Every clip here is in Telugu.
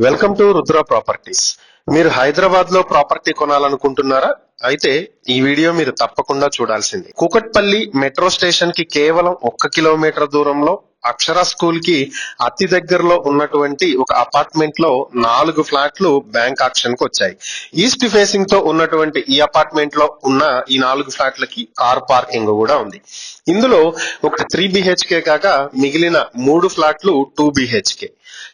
Welcome to Rudra properties. మీరు హైదరాబాద్ లో ప్రాపర్టీ కొనాలనుకుంటున్నారా? అయితే ఈ వీడియో మీరు తప్పకుండా చూడాల్సింది. కూకట్పల్లి మెట్రో స్టేషన్ కి కేవలం 1 కిలోమీటర్ దూరంలో అక్షర స్కూల్ కి అతి దగ్గరలో ఉన్నటువంటి ఒక అపార్ట్మెంట్ లో 4 ఫ్లాట్లు బ్యాంక్ ఆక్షన్ కు వచ్చాయి. ఈస్ట్ ఫేసింగ్ తో ఉన్నటువంటి ఈ అపార్ట్మెంట్ లో ఉన్న ఈ 4 ఫ్లాట్లకి కార్ పార్కింగ్ కూడా ఉంది. ఇందులో ఒక 3 బిహెచ్కే కాగా మిగిలిన 3 ఫ్లాట్లు 2 BHK.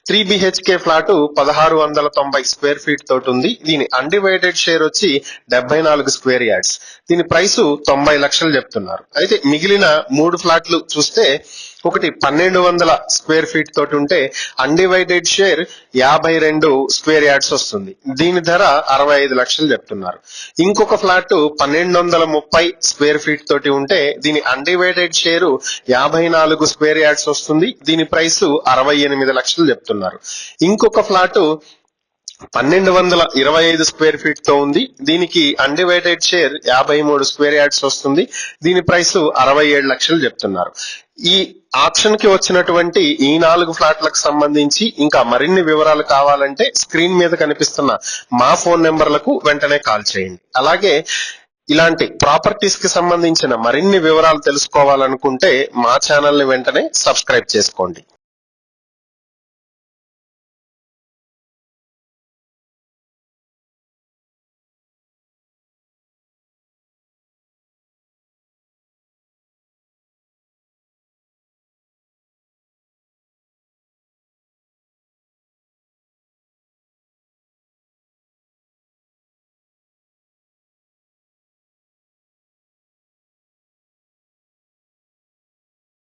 3 BHK flat 1690 square feet తోటి ఉంది. దీని అన్డివైడెడ్ షేర్ వచ్చి 74 స్క్వేర్ యార్డ్స్. దీని ప్రైస్ 90 లక్షలు చెప్తున్నారు. అయితే మిగిలిన 3 ఫ్లాట్లు చూస్తే ఒకటి 1200 స్క్వేర్ ఫీట్ తోటి ఉంటే అన్డివైడెడ్ షేర్ 52 స్క్వేర్ యార్డ్స్ వస్తుంది. దీని ధర 65 లక్షలు చెప్తున్నారు. ఇంకొక ఫ్లాట్ 1230 స్క్వేర్ ఫీట్ తోటి ఉంటే దీని అన్డివైడెడ్ షేర్ 54 స్క్వేర్ యార్డ్స్ వస్తుంది. దీని ప్రైస్ 68 లక్షలు చెప్తున్నారు. ఇంకొక ఫ్లాట్ 1225 స్క్వేర్ ఫీట్ తో ఉంది. దీనికి అన్డివైడెడ్ షేర్ 53 స్క్వేర్ యార్డ్స్ వస్తుంది. దీని ప్రైస్ 67 లక్షలు చెప్తున్నారు. ఈ ఆప్షన్ కి వచ్చినటువంటి ఈ 4 ఫ్లాట్లకు సంబంధించి ఇంకా మరిన్ని వివరాలు కావాలంటే స్క్రీన్ మీద కనిపిస్తున్న మా ఫోన్ నెంబర్లకు వెంటనే కాల్ చేయండి. అలాగే ఇలాంటి ప్రాపర్టీస్ కి సంబంధించిన మరిన్ని వివరాలు తెలుసుకోవాలనుకుంటే మా ఛానల్ ని వెంటనే సబ్స్క్రైబ్ చేసుకోండి.